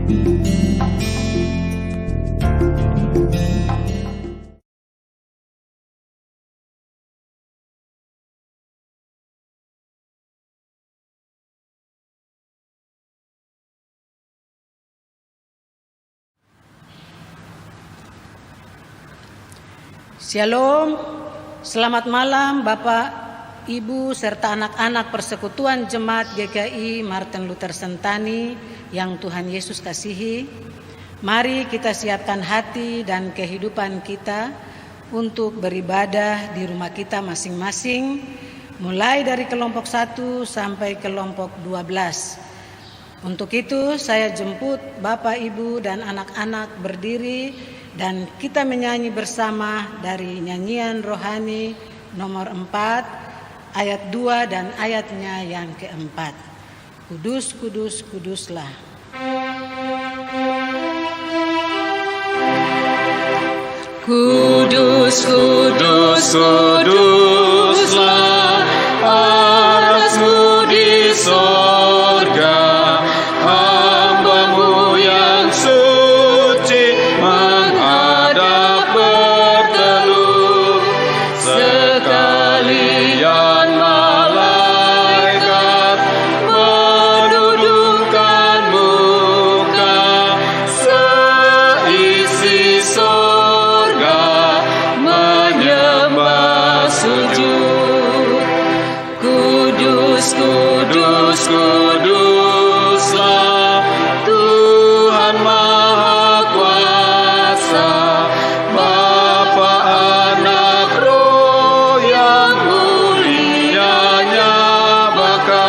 Shalom, selamat malam Bapak, Ibu, serta anak-anak Persekutuan Jemaat GKI Martin Luther Sentani yang Tuhan Yesus kasihi. Mari kita siapkan hati dan kehidupan kita untuk beribadah di rumah kita masing-masing, mulai dari kelompok 1 sampai kelompok 12. Untuk itu saya jemput Bapak, Ibu, dan anak-anak berdiri dan kita menyanyi bersama dari nyanyian rohani nomor 4 ayat 2 dan ayatnya yang keempat. Kudus, kudus, kuduslah. Kudus, kudus, kuduslah Allahmu di sorga, hamba-Mu yang suci menghadap berteluh. Sekalian malaikat menundukkan muka, seisi sorga menyembah sujud. Kudus, kudus, kuduslah Tuhan Maha Kuasa, Bapa, Anak, Roh yang mulianya Bapa.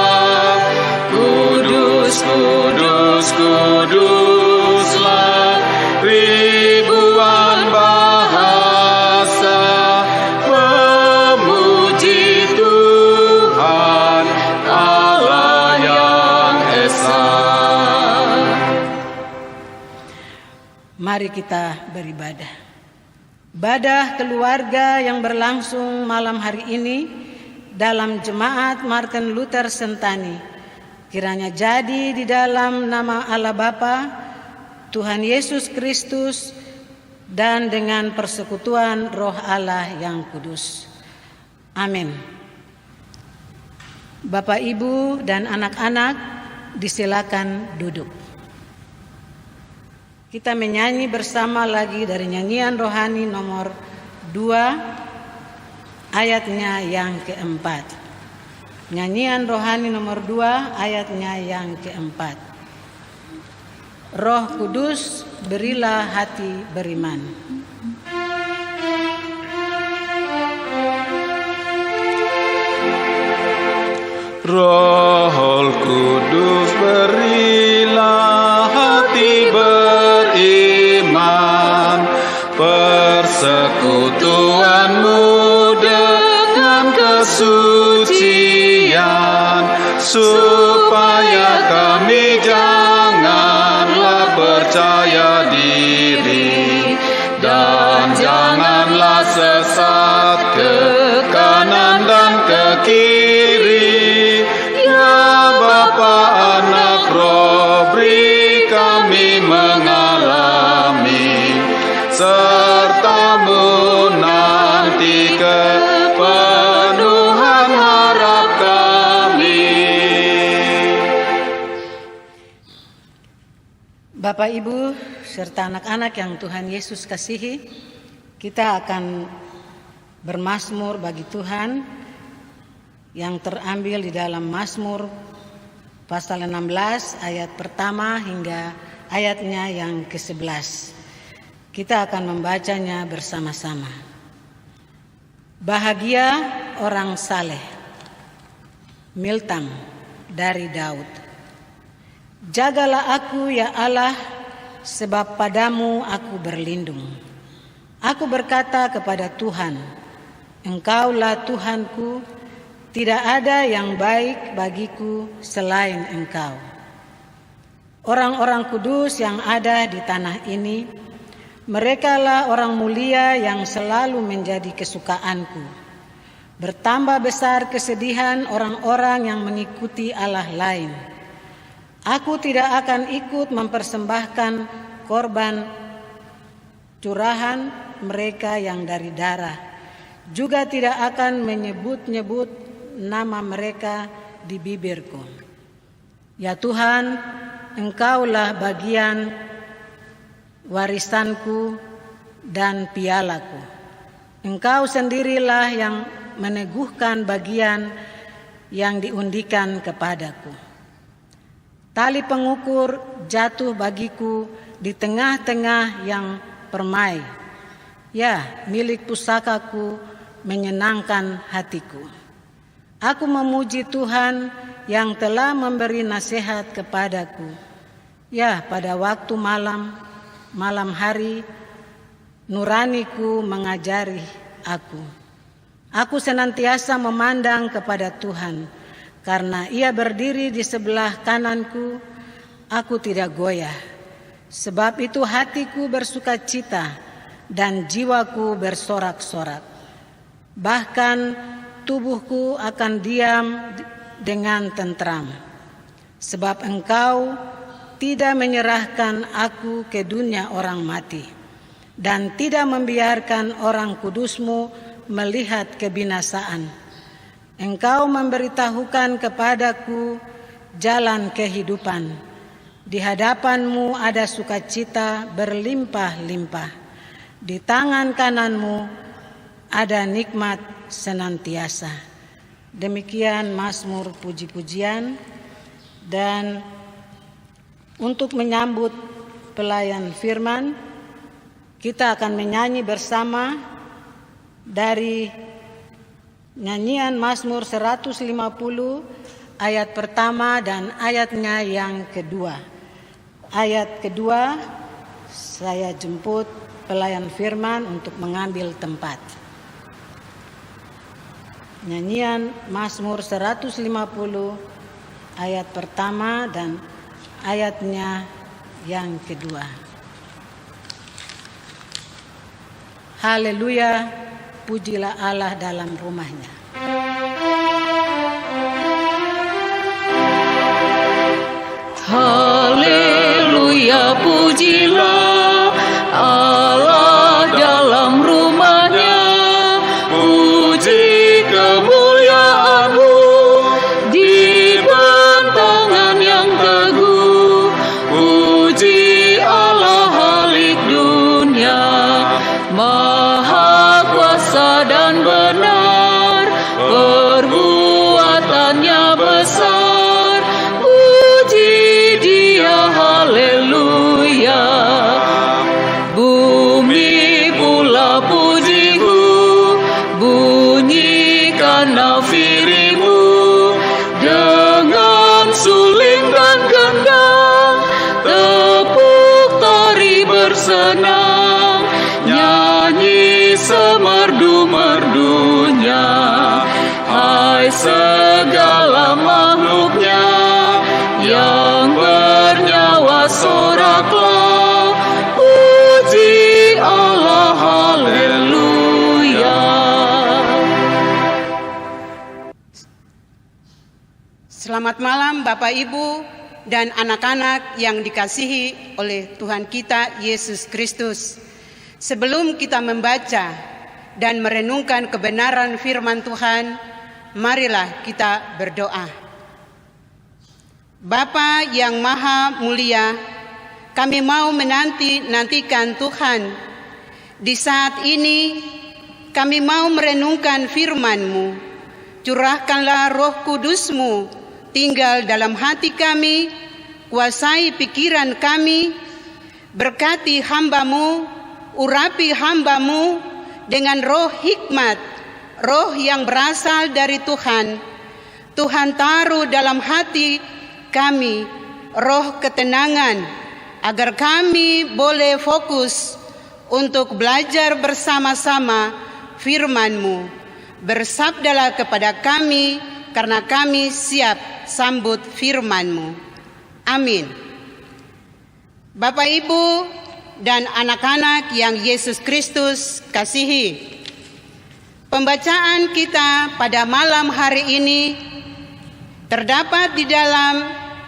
Kudus, kudus, kuduslah ribuan bahasa memuji Tuhan Allah yang Esa. Mari kita beribadah. Ibadah keluarga yang berlangsung malam hari ini dalam Jemaat Martin Luther Sentani kiranya jadi di dalam nama Allah Bapa, Tuhan Yesus Kristus, dan dengan persekutuan Roh Allah yang kudus. Amin. Bapak, Ibu, dan anak-anak disilakan duduk. Kita menyanyi bersama lagi dari nyanyian rohani nomor 2 ayatnya yang keempat. Nyanyian rohani nomor 2 ayatnya yang keempat. Roh Kudus, berilah hati beriman. Roh Kudus, berilah hati beriman, persekutuanmu dengan kesucian, supaya kami janganlah percaya diri dan janganlah sesat ke kanan dan ke kiri. Ya Bapa, Anak, Roh, beri kami mengalami serta-Mu nanti kepenuhan harap kami. Bapak, Ibu, serta anak-anak yang Tuhan Yesus kasihi, kita akan bermazmur bagi Tuhan yang terambil di dalam Mazmur pasal 16 ayat pertama hingga ayatnya yang ke-11. Kita akan membacanya bersama-sama. Bahagia orang saleh. Miltam dari Daud. Jagalah aku ya Allah, sebab padamu aku berlindung. Aku berkata kepada Tuhan, Engkaulah Tuhanku, tidak ada yang baik bagiku selain Engkau. Orang-orang kudus yang ada di tanah ini, merekalah orang mulia yang selalu menjadi kesukaanku. Bertambah besar kesedihan orang-orang yang mengikuti Allah lain. Aku tidak akan ikut mempersembahkan korban curahan mereka yang dari darah, juga tidak akan menyebut-nyebut nama mereka di bibirku. Ya Tuhan, Engkaulah bagian warisanku dan pialaku. Engkau sendirilah yang meneguhkan bagian yang diundikan kepadaku. Tali pengukur jatuh bagiku di tengah-tengah yang permai. Ya, milik pusakaku menyenangkan hatiku. Aku memuji Tuhan yang telah memberi nasihat kepadaku. Ya, pada waktu malam hari, nuraniku mengajari aku. Aku senantiasa memandang kepada Tuhan, karena Ia berdiri di sebelah kananku, aku tidak goyah. Sebab itu hatiku bersuka cita dan jiwaku bersorak-sorak. Bahkan tubuhku akan diam dengan tentram. Sebab Engkau tidak menyerahkan aku ke dunia orang mati, dan tidak membiarkan orang kudus-Mu melihat kebinasaan. Engkau memberitahukan kepadaku jalan kehidupan. Di hadapan-Mu ada sukacita berlimpah-limpah. Di tangan kanan-Mu ada nikmat senantiasa. Demikian Mazmur puji-pujian. Dan untuk menyambut pelayan firman, kita akan menyanyi bersama dari nyanyian Mazmur 150 ayat pertama dan ayatnya yang kedua. Ayat kedua, saya jemput pelayan firman untuk mengambil tempat. Nyanyian Mazmur 150 ayat pertama dan ayatnya yang kedua. Haleluya, pujilah Allah dalam rumahnya. Haleluya, pujilah Allah dalam rumahnya. Puji kemuliaan-Mu di bentangan yang teguh. Puji Allah halik dunia, Maha kuasa dan benar, perbuatannya besar. Puji Dia, haleluya. Bumi pula puji-Mu, bunyikan nafiri-Mu dengan suling dan gendang, tepuk tari bersenang, nyanyi semerdu-merdunya. Hai segala makhluknya yang bernyawa, soraklah, puji Allah, haleluya. Selamat malam Bapak Ibu dan anak-anak yang dikasihi oleh Tuhan kita Yesus Kristus. Sebelum kita membaca dan merenungkan kebenaran firman Tuhan, marilah kita berdoa. Bapa yang maha mulia, kami mau menantikan Tuhan. Di saat ini kami mau merenungkan firman-Mu. Curahkanlah Roh Kudus-Mu tinggal dalam hati kami, kuasai pikiran kami, berkati hamba-Mu, urapi hamba-Mu dengan roh hikmat, roh yang berasal dari Tuhan. Tuhan taruh dalam hati kami roh ketenangan, agar kami boleh fokus untuk belajar bersama-sama firman-Mu. Bersabdalah kepada kami, karena kami siap sambut firman-Mu. Amin. Bapak, Ibu, dan anak-anak yang Yesus Kristus kasihi, pembacaan kita pada malam hari ini terdapat di dalam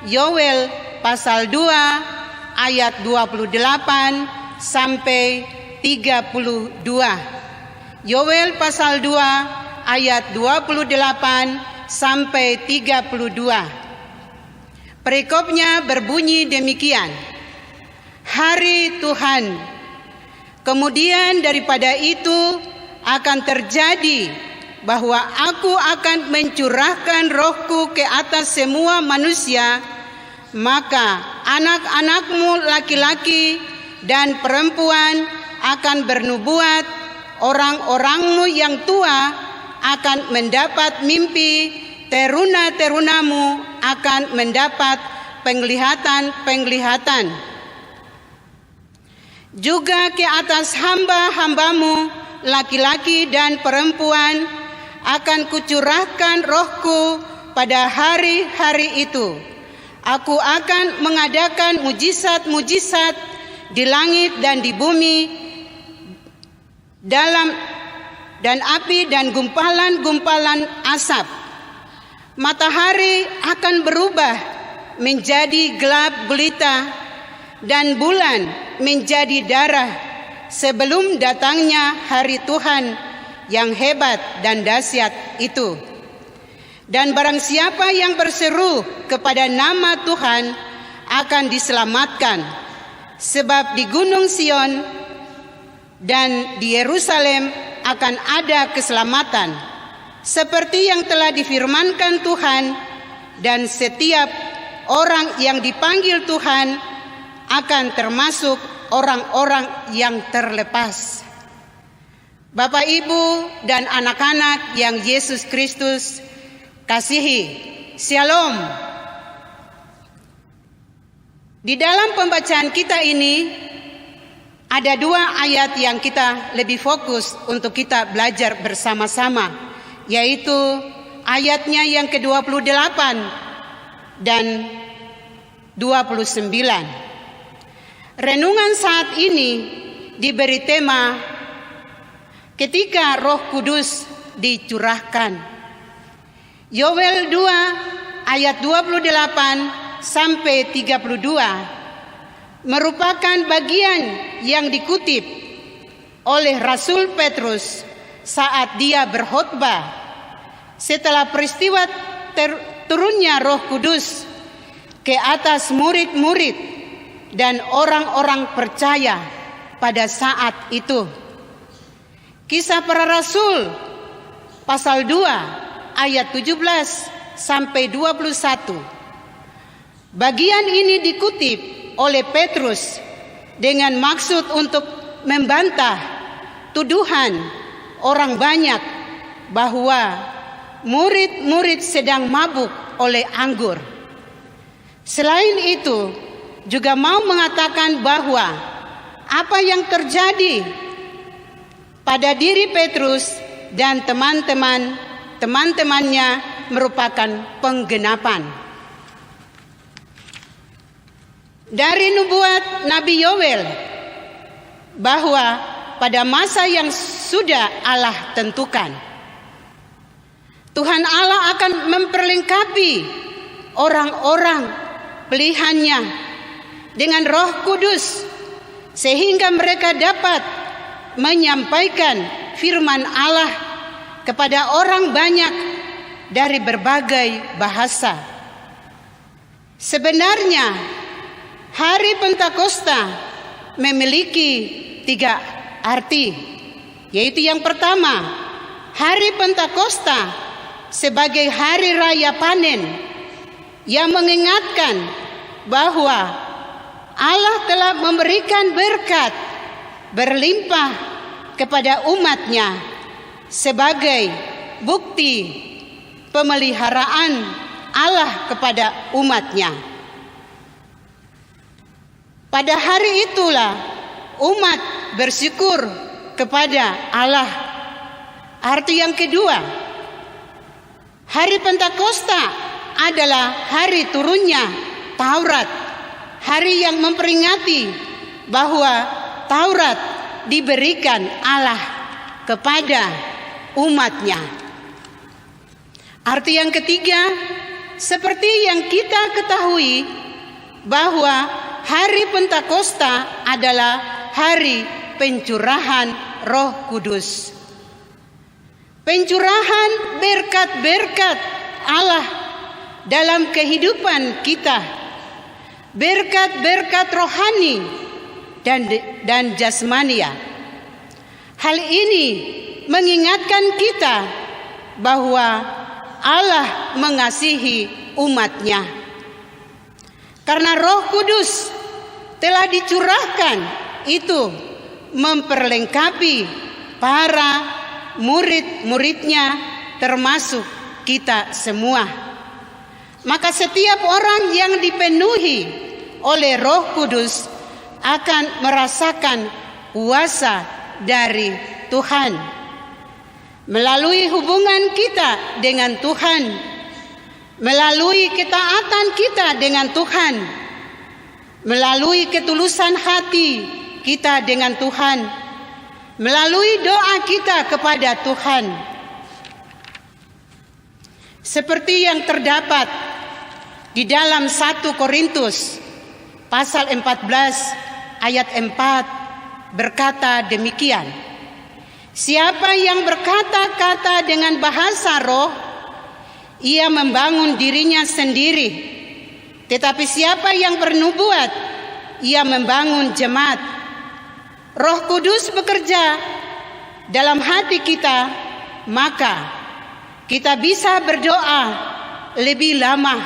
Yoel pasal 2 ayat 28 sampai 32. Yoel pasal 2 ayat 28 sampai 32. Perikopnya berbunyi demikian. Hari Tuhan. Kemudian daripada itu akan terjadi bahwa aku akan mencurahkan rohku ke atas semua manusia, maka anak-anakmu laki-laki dan perempuan akan bernubuat, orang-orangmu yang tua akan mendapat mimpi, teruna-terunamu akan mendapat penglihatan-penglihatan. Juga ke atas hamba-hambamu laki-laki dan perempuan akan kucurahkan rohku pada hari-hari itu. Aku akan mengadakan mujizat-mujizat di langit dan di bumi, dan api dan gumpalan-gumpalan asap. Matahari akan berubah menjadi gelap gulita dan bulan menjadi darah sebelum datangnya hari Tuhan yang hebat dan dahsyat itu. Dan barang siapa yang berseru kepada nama Tuhan akan diselamatkan, sebab di Gunung Sion dan di Yerusalem akan ada keselamatan, seperti yang telah difirmankan Tuhan, dan setiap orang yang dipanggil Tuhan akan termasuk orang-orang yang terlepas. Bapak, Ibu, dan anak-anak yang Yesus Kristus kasihi, Shalom. Di dalam pembacaan kita ini ada 2 ayat yang kita lebih fokus untuk kita belajar bersama-sama, yaitu ayatnya yang ke-28 dan 29. Renungan saat ini diberi tema ketika Roh Kudus dicurahkan. Yoel 2 ayat 28 sampai 32 merupakan bagian yang dikutip oleh Rasul Petrus saat dia berkhotbah setelah peristiwa turunnya Roh Kudus ke atas murid-murid dan orang-orang percaya pada saat itu. Kisah Para Rasul pasal 2 ayat 17 sampai 21. Bagian ini dikutip oleh Petrus dengan maksud untuk membantah tuduhan orang banyak bahwa murid-murid sedang mabuk oleh anggur. Selain itu, juga mau mengatakan bahwa apa yang terjadi pada diri Petrus dan teman-temannya merupakan penggenapan dari nubuat Nabi Yoel bahwa pada masa yang sudah Allah tentukan, Tuhan Allah akan memperlengkapi orang-orang pilihannya dengan Roh Kudus sehingga mereka dapat menyampaikan firman Allah kepada orang banyak dari berbagai bahasa. Sebenarnya hari Pentakosta memiliki 3 arti, yaitu yang pertama, hari Pentakosta sebagai hari raya panen yang mengingatkan bahwa Allah telah memberikan berkat berlimpah kepada umatnya sebagai bukti pemeliharaan Allah kepada umatnya. Pada hari itulah umat bersyukur kepada Allah. Arti yang kedua, hari Pentakosta adalah hari turunnya Taurat, hari yang memperingati bahwa Taurat diberikan Allah kepada umatnya. Arti yang ketiga, seperti yang kita ketahui bahwa hari Pentakosta adalah hari pencurahan Roh Kudus. Pencurahan berkat-berkat Allah dalam kehidupan kita, berkat-berkat rohani dan jasmania. Hal ini mengingatkan kita bahwa Allah mengasihi umat-Nya. Karena Roh Kudus telah dicurahkan, itu memperlengkapi para murid-murid-Nya termasuk kita semua. Maka setiap orang yang dipenuhi oleh Roh Kudus akan merasakan kuasa dari Tuhan. Melalui hubungan kita dengan Tuhan, melalui ketaatan kita dengan Tuhan, melalui ketulusan hati kita dengan Tuhan, melalui doa kita kepada Tuhan. Seperti yang terdapat di dalam 1 Korintus pasal 14 ayat 4 berkata demikian. Siapa yang berkata-kata dengan bahasa roh, ia membangun dirinya sendiri. Tetapi siapa yang bernubuat, ia membangun jemaat. Roh Kudus bekerja dalam hati kita, maka kita bisa berdoa lebih lama.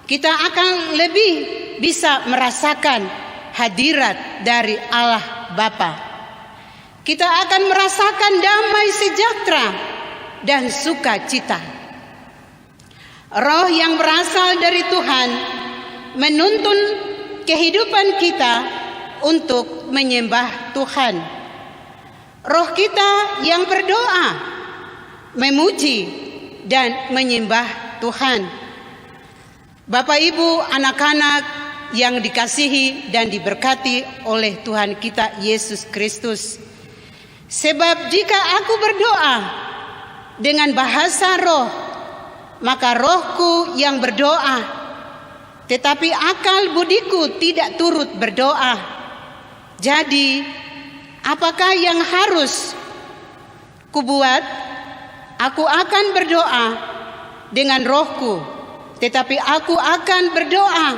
Kita akan lebih bisa merasakan hadirat dari Allah Bapa. Kita akan merasakan damai sejahtera dan sukacita. Roh yang berasal dari Tuhan menuntun kehidupan kita untuk menyembah Tuhan. Roh kita yang berdoa, memuji dan menyembah Tuhan. Bapak Ibu, anak-anak yang dikasihi dan diberkati oleh Tuhan kita Yesus Kristus. Sebab jika aku berdoa dengan bahasa roh, maka rohku yang berdoa, tetapi akal budiku tidak turut berdoa. Jadi, apakah yang harus kubuat? Aku akan berdoa dengan rohku, tetapi aku akan berdoa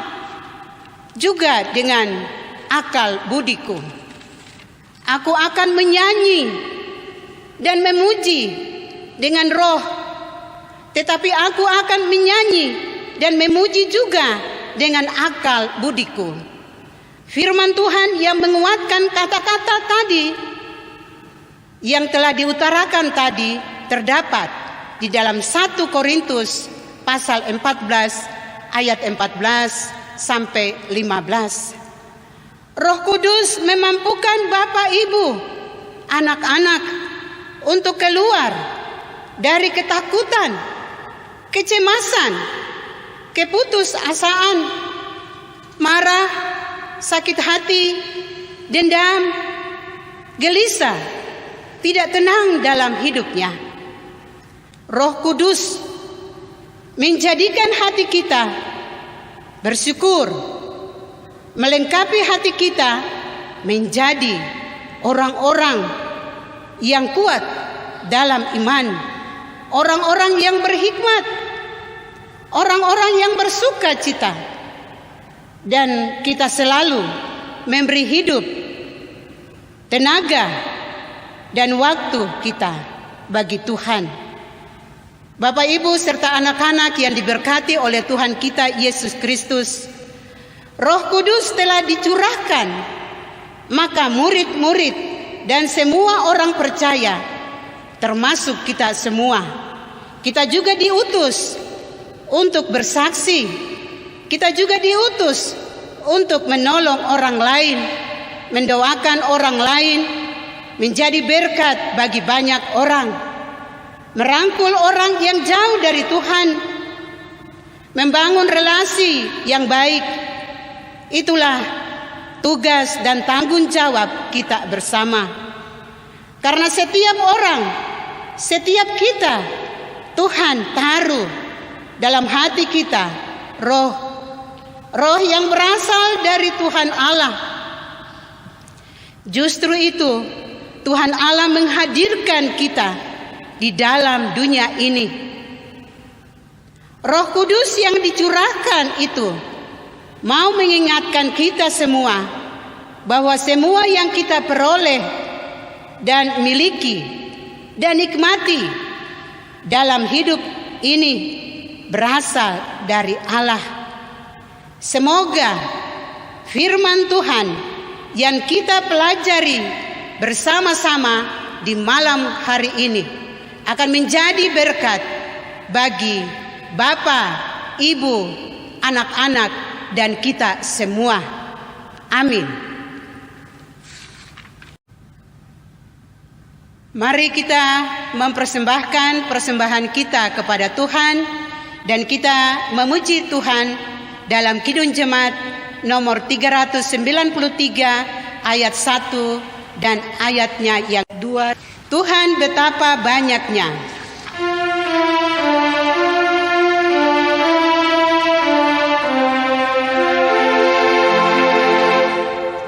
juga dengan akal budiku. Aku akan menyanyi dan memuji dengan roh, tetapi aku akan menyanyi dan memuji juga dengan akal budiku. Firman Tuhan yang menguatkan kata-kata tadi yang telah diutarakan tadi terdapat di dalam 1 Korintus pasal 14 ayat 14 sampai 15. Roh Kudus memampukan Bapak Ibu, anak-anak untuk keluar dari ketakutan, kecemasan, keputusasaan, marah, sakit hati, dendam, gelisah, tidak tenang dalam hidupnya. Roh Kudus menjadikan hati kita bersyukur, melengkapi hati kita menjadi orang-orang yang kuat dalam iman, orang-orang yang berhikmat, orang-orang yang bersuka cita, dan kita selalu memberi hidup, tenaga, dan waktu kita bagi Tuhan. Bapak Ibu serta anak-anak yang diberkati oleh Tuhan kita Yesus Kristus, Roh Kudus telah dicurahkan, maka murid-murid dan semua orang percaya, termasuk kita semua, kita juga diutus untuk bersaksi. Kita juga diutus untuk menolong orang lain, mendoakan orang lain, menjadi berkat bagi banyak orang, merangkul orang yang jauh dari Tuhan, membangun relasi yang baik. Itulah tugas dan tanggung jawab kita bersama. Karena setiap orang, setiap kita, Tuhan taruh dalam hati kita roh roh yang berasal dari Tuhan Allah. Justru itu Tuhan Allah menghadirkan kita di dalam dunia ini. Roh Kudus yang dicurahkan itu mau mengingatkan kita semua bahwa semua yang kita peroleh dan miliki dan nikmati dalam hidup ini berasal dari Allah. Semoga firman Tuhan yang kita pelajari bersama-sama di malam hari ini akan menjadi berkat bagi Bapak, Ibu, anak-anak, dan kita semua. Amin. Mari kita mempersembahkan persembahan kita kepada Tuhan dan kita memuji Tuhan dalam Kidung Jemaat nomor 393 ayat 1 dan ayatnya yang 2. Tuhan betapa banyaknya.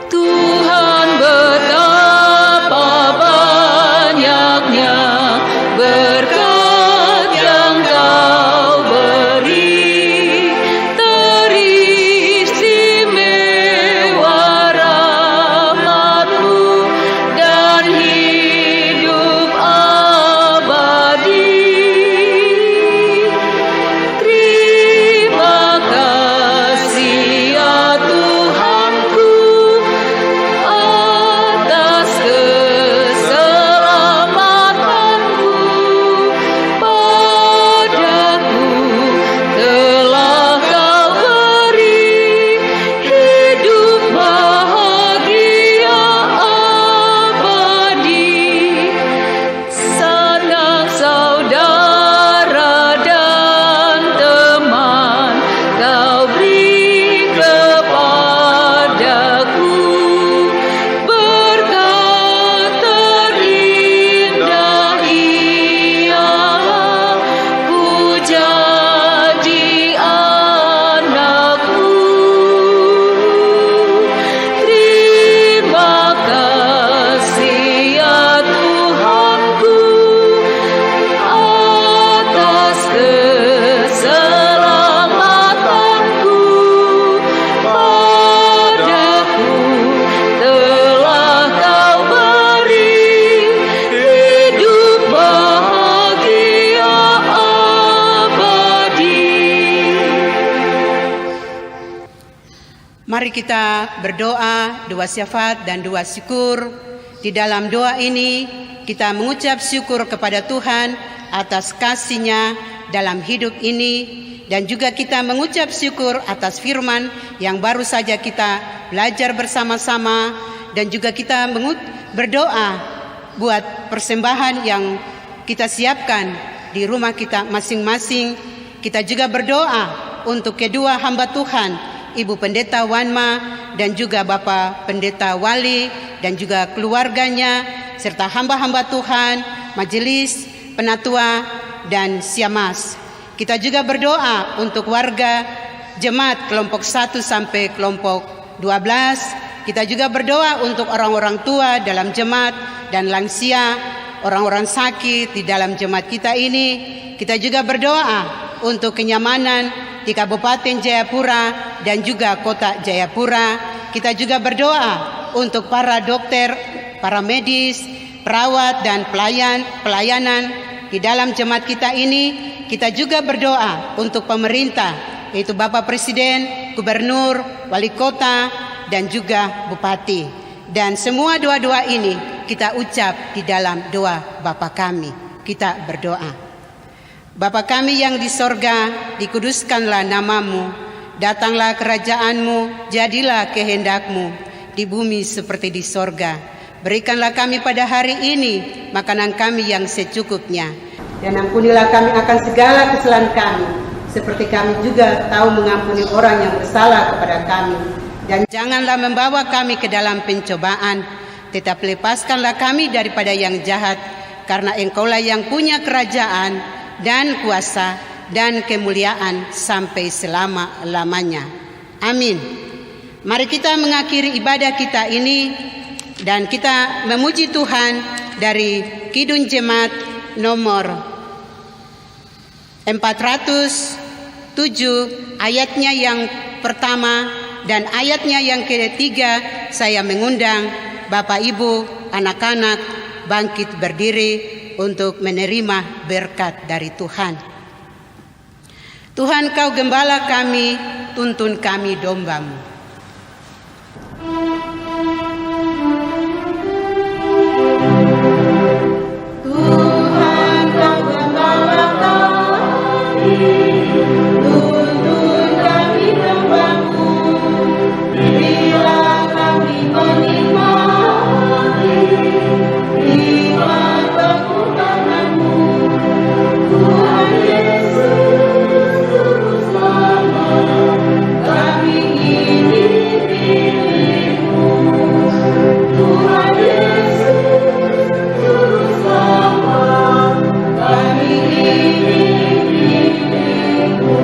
Tuhan betapa banyaknya berkat yang Kau beri, teristimewa rahmat-Mu dan hidup abadi. Terima kasih ya Tuhanku atas keselamatanmu padaku, telah Kau beri hidup bahagia abadi. Sanak saudara dan teman Kau beri kepadaku, berkat terindah ialah ku jadi anakmu. Terima kasih ya Tuhanku atas keselamatanku padaku, telah Kau beri hidup bahagia abadi. Mari kita berdoa, doa syafaat dan doa syukur. Di dalam doa ini kita mengucap syukur kepada Tuhan atas kasih-Nya dalam hidup ini, dan juga kita mengucap syukur atas firman yang baru saja kita belajar bersama-sama, dan juga kita berdoa buat persembahan yang kita siapkan di rumah kita masing-masing. Kita juga berdoa untuk kedua hamba Tuhan, Ibu Pendeta Wanma dan juga Bapak Pendeta Wali dan juga keluarganya, serta hamba-hamba Tuhan, majelis, penatua, dan siamas. Kita juga berdoa untuk warga jemaat kelompok 1 sampai kelompok 12. Kita juga berdoa untuk orang-orang tua dalam jemaat dan lansia, orang-orang sakit di dalam jemaat kita ini. Kita juga berdoa untuk kenyamanan di Kabupaten Jayapura dan juga Kota Jayapura. Kita juga berdoa untuk para dokter, para medis, perawat dan pelayanan di dalam jemaat kita ini. Kita juga berdoa untuk pemerintah, yaitu Bapak Presiden, Gubernur, Wali Kota, dan juga Bupati. Dan semua doa-doa ini kita ucap di dalam doa Bapa kami. Kita berdoa. Bapa kami yang di sorga, dikuduskanlah namamu, datanglah kerajaan-Mu, jadilah kehendak-Mu di bumi seperti di sorga. Berikanlah kami pada hari ini makanan kami yang secukupnya, dan ampunilah kami akan segala kesalahan kami, seperti kami juga tahu mengampuni orang yang bersalah kepada kami. Dan janganlah membawa kami ke dalam pencobaan, tetapi lepaskanlah kami daripada yang jahat, karena Engkaulah yang punya kerajaan dan kuasa dan kemuliaan sampai selama-lamanya. Amin. Mari kita mengakhiri ibadah kita ini dan kita memuji Tuhan dari Kidung Jemaat nomor 407 ayatnya yang pertama dan ayatnya yang ketiga. Saya mengundang Bapak Ibu, anak-anak bangkit berdiri untuk menerima berkat dari Tuhan. Tuhan, Kau gembala kami, tuntun kami domba-Mu. Tuhan, Kau gembala kami, tuntun kami domba-Mu. Bila kami menikmati nikmat perkenan-Mu, Tuhan Yesus Juru Selamat, kami ingin milik-Mu. Tuhan Yesus Juru Selamat, kami ingin milik-Mu.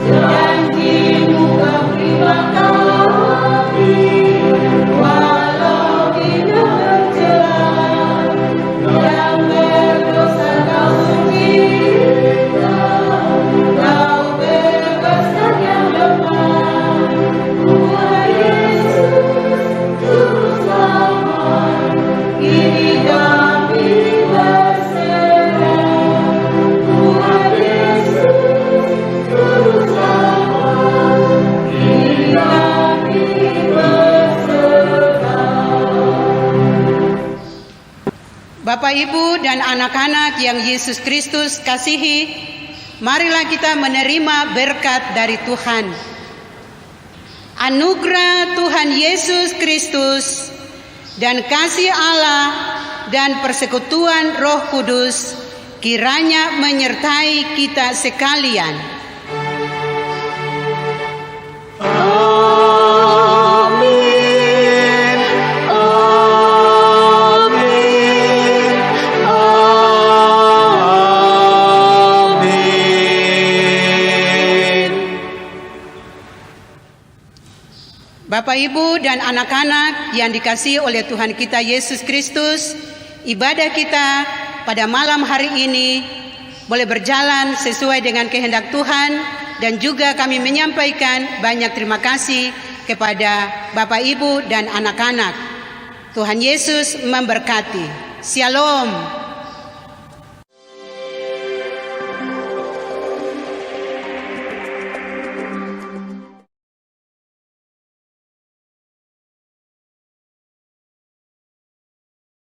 Janji-Mu Kau terima kami, walau kita berjalan yang berdosa. Kau kita, Kau bebaskan yang lemah. Tuhan Yesus Juru Selamat, kini kami berserah. Tuhan Yesus Juru Selamat, kini kami berserah. Bapak, Ibu, dan anak-anak yang Yesus Kristus kasihi, marilah kita menerima berkat dari Tuhan. Anugerah Tuhan Yesus Kristus dan kasih Allah dan persekutuan Roh Kudus kiranya menyertai kita sekalian. Amin. Amin. Amin. Bapak, Ibu, dan anak-anak yang dikasihi oleh Tuhan kita Yesus Kristus, ibadah kita pada malam hari ini boleh berjalan sesuai dengan kehendak Tuhan, dan juga kami menyampaikan banyak terima kasih kepada Bapak, Ibu, dan anak-anak. Tuhan Yesus memberkati. Shalom.